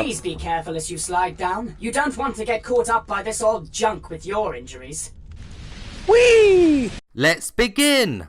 Please be careful as you slide down. You don't want to get caught up by this old junk with your injuries. Whee! Let's begin!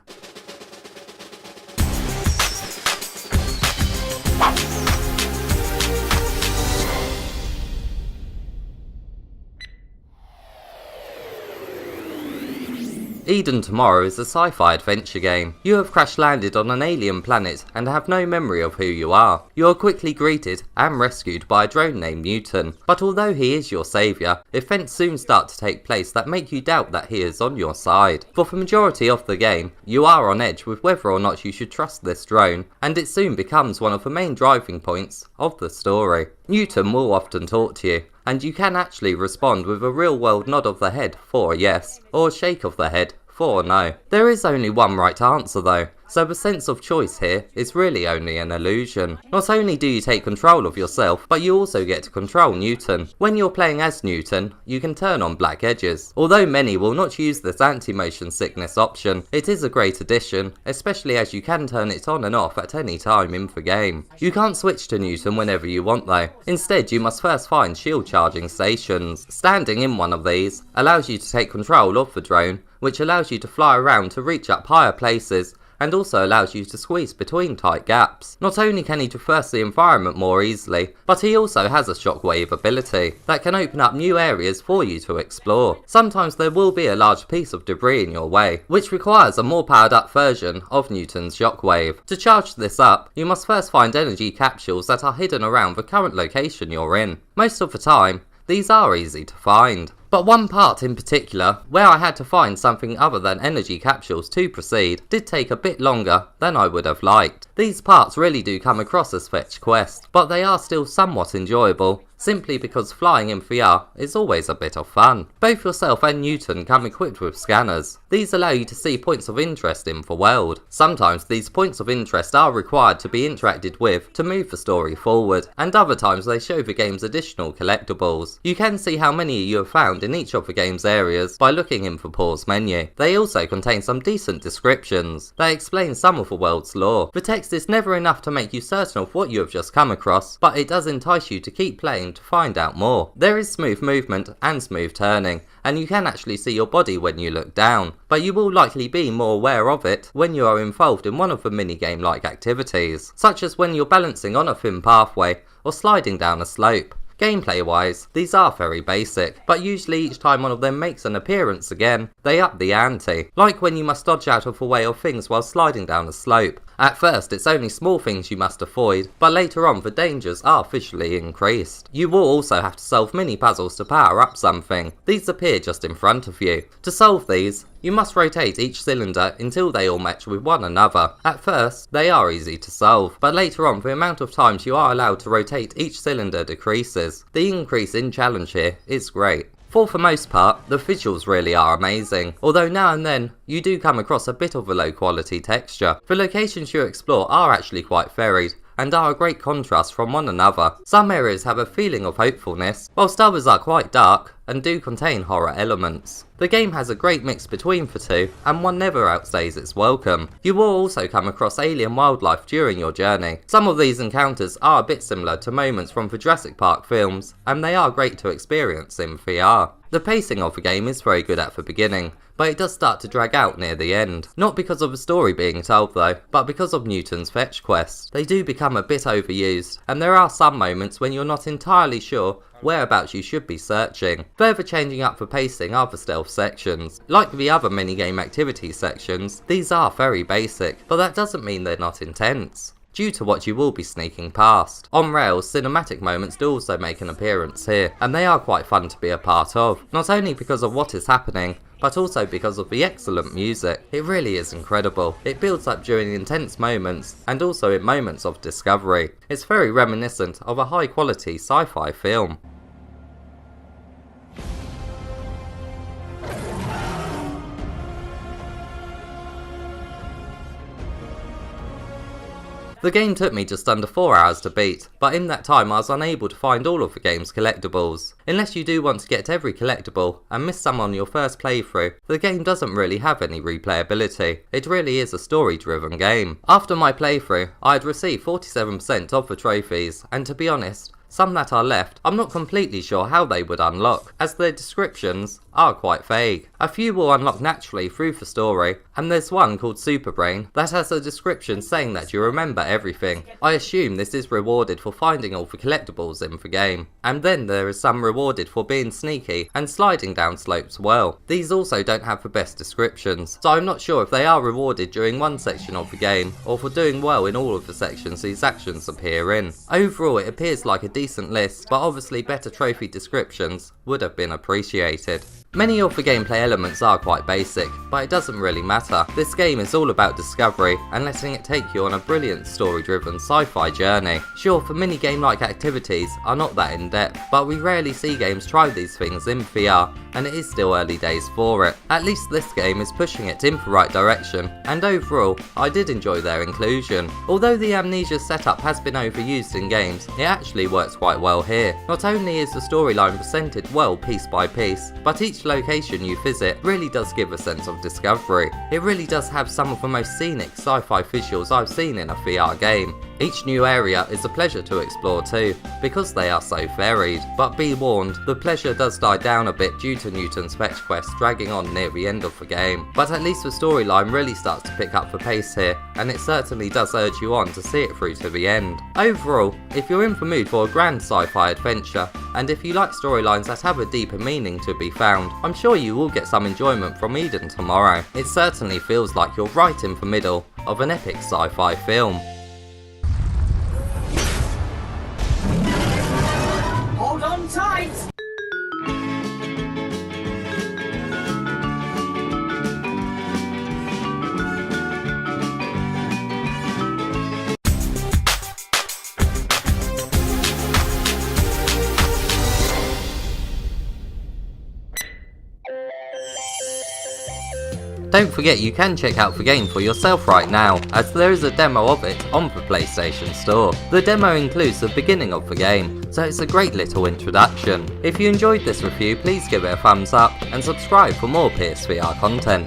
Eden Tomorrow is a sci-fi adventure game. You have crash-landed on an alien planet and have no memory of who you are. You are quickly greeted and rescued by a drone named Newton, but although he is your saviour, events soon start to take place that make you doubt that he is on your side. For the majority of the game, you are on edge with whether or not you should trust this drone, and it soon becomes one of the main driving points of the story. Newton will often talk to you, and you can actually respond with a real-world nod of the head for yes, or a shake of the head for no. There is only one right answer though, so the sense of choice here is really only an illusion. Not only do you take control of yourself, but you also get to control Newton. When you're playing as Newton, you can turn on black edges. Although many will not use this anti-motion sickness option, it is a great addition, especially as you can turn it on and off at any time in the game. You can't switch to Newton whenever you want though. Instead, you must first find shield charging stations. Standing in one of these allows you to take control of the drone, which allows you to fly around to reach up higher places, and also allows you to squeeze between tight gaps. Not only can he traverse the environment more easily, but he also has a shockwave ability that can open up new areas for you to explore. Sometimes there will be a large piece of debris in your way, which requires a more powered up version of Newton's shockwave. To charge this up, you must first find energy capsules that are hidden around the current location you're in. Most of the time, these are easy to find. But one part in particular, where I had to find something other than energy capsules to proceed, did take a bit longer than I would have liked. These parts really do come across as fetch quests, but they are still somewhat enjoyable, simply because flying in VR is always a bit of fun. Both yourself and Newton come equipped with scanners. These allow you to see points of interest in the world. Sometimes these points of interest are required to be interacted with to move the story forward, and other times they show the game's additional collectibles. You can see how many you have found in each of the game's areas by looking in the pause menu. They also contain some decent descriptions. They explain some of the world's lore. The text is never enough to make you certain of what you have just come across, but it does entice you to keep playing to find out more. There is smooth movement and smooth turning, and you can actually see your body when you look down, but you will likely be more aware of it when you are involved in one of the minigame like activities, such as when you're balancing on a thin pathway or sliding down a slope. Gameplay wise, these are very basic, but usually each time one of them makes an appearance again, they up the ante, like when you must dodge out of the way of things while sliding down a slope. At first it's only small things you must avoid, but later on the dangers are visually increased. You will also have to solve mini puzzles to power up something. These appear just in front of you. To solve these, you must rotate each cylinder until they all match with one another. At first, they are easy to solve, but later on the amount of times you are allowed to rotate each cylinder decreases. The increase in challenge here is great. For the most part, the visuals really are amazing, although now and then you do come across a bit of a low quality texture. The locations you explore are actually quite varied, and are a great contrast from one another. Some areas have a feeling of hopefulness, whilst others are quite dark and do contain horror elements. The game has a great mix between the two, and one never outstays its welcome. You will also come across alien wildlife during your journey. Some of these encounters are a bit similar to moments from the Jurassic Park films, and they are great to experience in VR. The pacing of the game is very good at the beginning, but it does start to drag out near the end. Not because of the story being told though, but because of Newton's fetch quests. They do become a bit overused, and there are some moments when you're not entirely sure whereabouts you should be searching. Further changing up the pacing are the stealth sections. Like the other minigame activity sections, these are very basic, but that doesn't mean they're not intense, due to what you will be sneaking past. On rails, cinematic moments do also make an appearance here, and they are quite fun to be a part of, not only because of what is happening, but also because of the excellent music. It really is incredible. It builds up during intense moments, and also in moments of discovery. It's very reminiscent of a high quality sci-fi film. The game took me just under 4 hours to beat, but in that time I was unable to find all of the game's collectibles. Unless you do want to get every collectible and miss some on your first playthrough, the game doesn't really have any replayability. It really is a story driven game. After my playthrough, I had received 47% of the trophies, and to be honest, some that are left, I'm not completely sure how they would unlock, as their descriptions are quite vague. A few will unlock naturally through the story, and there's one called Superbrain that has a description saying that you remember everything. I assume this is rewarded for finding all the collectibles in the game. And then there is some rewarded for being sneaky and sliding down slopes well. These also don't have the best descriptions, so I'm not sure if they are rewarded during one section of the game or for doing well in all of the sections these actions appear in. Overall it appears like a decent list, but obviously better trophy descriptions would have been appreciated. Many of the gameplay elements are quite basic, but it doesn't really matter. This game is all about discovery and letting it take you on a brilliant story-driven sci-fi journey. Sure, the minigame-like activities are not that in-depth, but we rarely see games try these things in VR, and it is still early days for it. At least this game is pushing it in the right direction, and overall, I did enjoy their inclusion. Although the amnesia setup has been overused in games, it actually works quite well here. Not only is the storyline presented well piece by piece, but each location you visit really does give a sense of discovery. It really does have some of the most scenic sci-fi visuals I've seen in a VR game. Each new area is a pleasure to explore too, because they are so varied. But be warned, the pleasure does die down a bit due to Newton's fetch quest dragging on near the end of the game. But at least the storyline really starts to pick up the pace here, and it certainly does urge you on to see it through to the end. Overall, if you're in the mood for a grand sci-fi adventure, and if you like storylines that have a deeper meaning to be found, I'm sure you will get some enjoyment from Eden Tomorrow. It certainly feels like you're right in the middle of an epic sci-fi film. Hold on tight! Don't forget you can check out the game for yourself right now, as there is a demo of it on the PlayStation Store. The demo includes the beginning of the game, so it's a great little introduction. If you enjoyed this review, please give it a thumbs up and subscribe for more PSVR content.